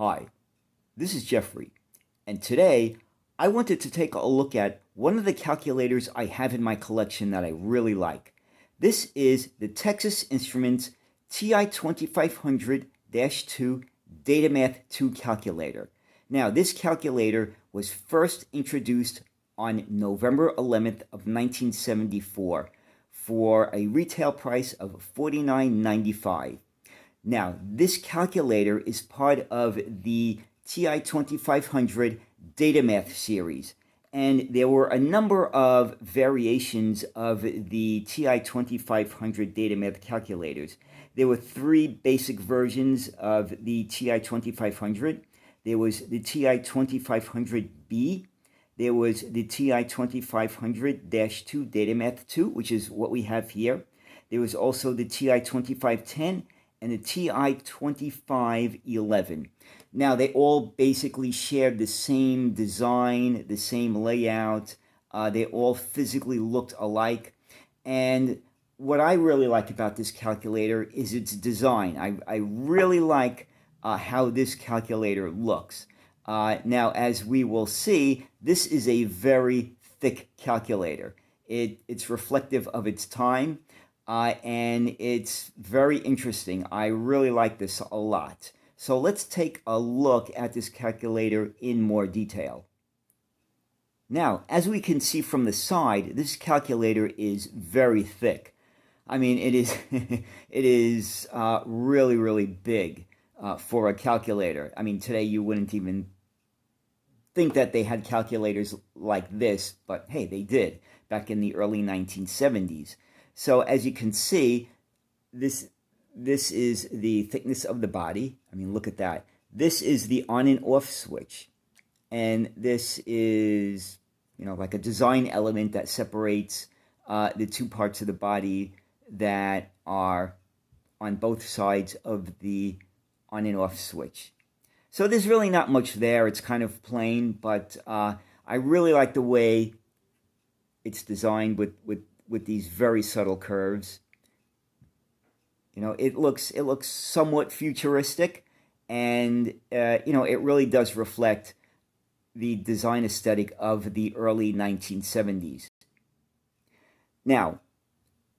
Hi, this is Jeffrey, and today I wanted to take a look at one of the calculators I have in my collection that I really like. This is the Texas Instruments TI-2500-II Datamath 2 calculator. Now, this calculator was first introduced on November 11th of 1974 for a retail price of $49.95. Now, this calculator is part of the TI-2500 Datamath series, and there were a number of variations of the TI-2500 Datamath calculators. There were three basic versions of the TI-2500. There was the TI-2500-B, there was the TI-2500-II Datamath 2, which is what we have here. There was also the TI-2510 and the TI-2511. Now, they all basically shared the same design, the same layout. They all physically looked alike. And what I really like about this calculator is its design. I really like how this calculator looks. Now, as we will see, this is a very thick calculator. It's reflective of its time. And it's very interesting. I really like this a lot. So let's take a look at this calculator in more detail. Now, as we can see from the side, this calculator is very thick. I mean, it is it is really, really big for a calculator. I mean, today you wouldn't even think that they had calculators like this, but hey, they did back in the early 1970s. So as you can see, this is the thickness of the body. I mean, look at that. This is the on and off switch. And this is, like a design element that separates the two parts of the body that are on both sides of the on and off switch. So there's really not much there. It's kind of plain, but I really like the way it's designed with these very subtle curves. It looks somewhat futuristic, and it really does reflect the design aesthetic of the early 1970s. Now,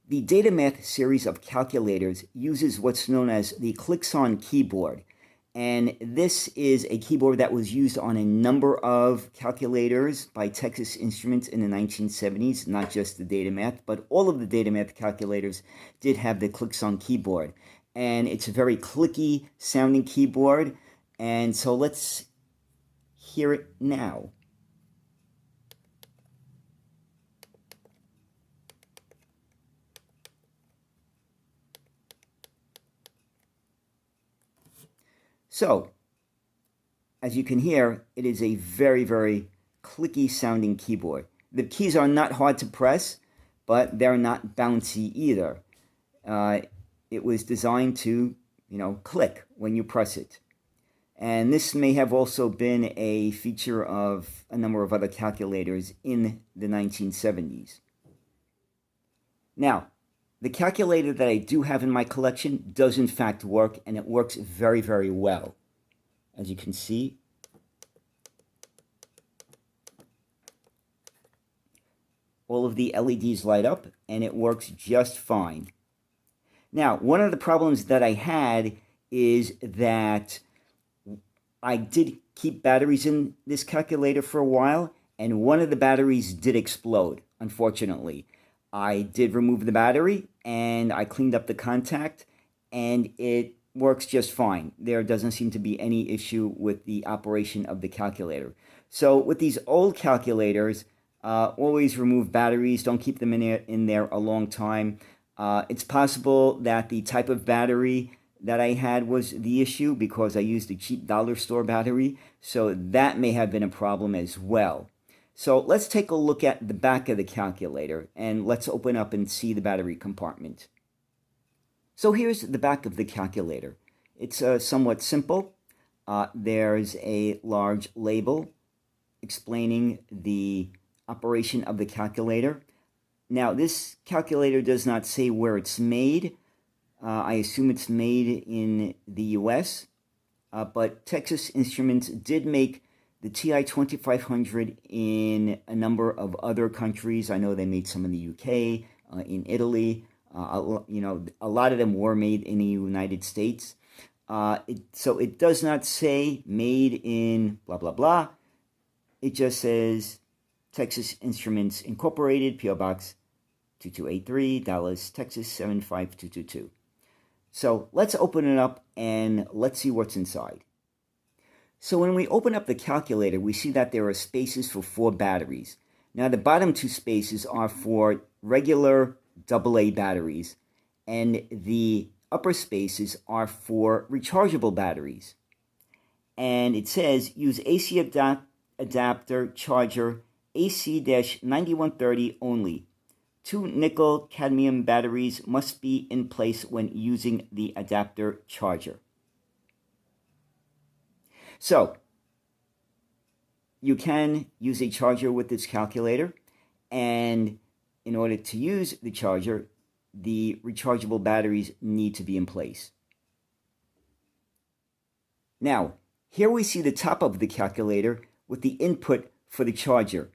the Datamath series of calculators uses what's known as the clicks-on keyboard. And this is a keyboard that was used on a number of calculators by Texas Instruments in the 1970s, not just the Datamath, but all of the Datamath calculators did have the clicks-on keyboard. And it's a very clicky sounding keyboard, and so let's hear it now. So, as you can hear, it is a very, very clicky sounding keyboard. The keys are not hard to press, but they're not bouncy either. It was designed to, click when you press it. And this may have also been a feature of a number of other calculators in the 1970s. Now, the calculator that I do have in my collection does in fact work, and it works very, very well. As you can see, all of the LEDs light up, and it works just fine. Now, one of the problems that I had is that I did keep batteries in this calculator for a while, and one of the batteries did explode, unfortunately. I did remove the battery, and I cleaned up the contact, and it works just fine. There doesn't seem to be any issue with the operation of the calculator. So with these old calculators, always remove batteries. Don't keep them in there a long time. It's possible that the type of battery that I had was the issue because I used a cheap dollar store battery. So that may have been a problem as well. So let's take a look at the back of the calculator, and let's open up and see the battery compartment. So here's the back of the calculator. It's somewhat simple. There's a large label explaining the operation of the calculator. Now, this calculator does not say where it's made. I assume it's made in the US. but Texas Instruments did make the TI-2500 in a number of other countries. I know they made some in the UK, in Italy. A lot of them were made in the United States. So it does not say made in blah, blah, blah. It just says Texas Instruments Incorporated, P.O. Box 2283, Dallas, Texas 75222. So let's open it up and let's see what's inside. So when we open up the calculator, we see that there are spaces for 4 batteries. Now the bottom 2 spaces are for regular AA batteries, and the upper spaces are for rechargeable batteries. And it says use AC adapter charger AC-9130 only. 2 nickel cadmium batteries must be in place when using the adapter charger. So, you can use a charger with this calculator, and in order to use the charger, the rechargeable batteries need to be in place. Now, here we see the top of the calculator with the input for the charger.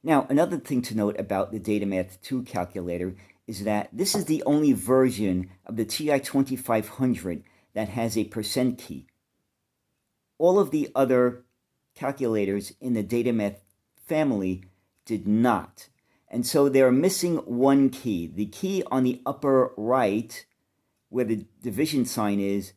Now, another thing to note about the Datamath-II calculator is that this is the only version of the TI-2500 that has a % key. All of the other calculators in the Datamath family did not. And so they're missing one key. The key on the upper right, where the division sign is,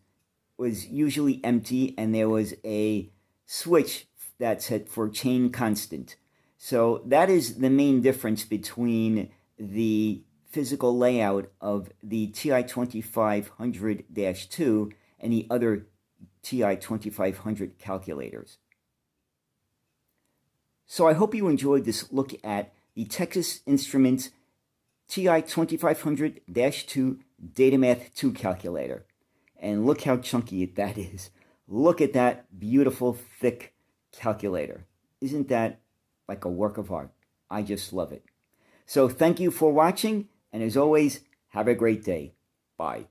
was usually empty, and there was a switch that's set for chain constant. So that is the main difference between the physical layout of the TI-2500-II and the other TI-2500 calculators. So I hope you enjoyed this look at the Texas Instruments TI-2500-II Datamath-II calculator. And look how chunky that is. Look at that beautiful, thick calculator. Isn't that like a work of art? I just love it. So thank you for watching, and as always, have a great day. Bye.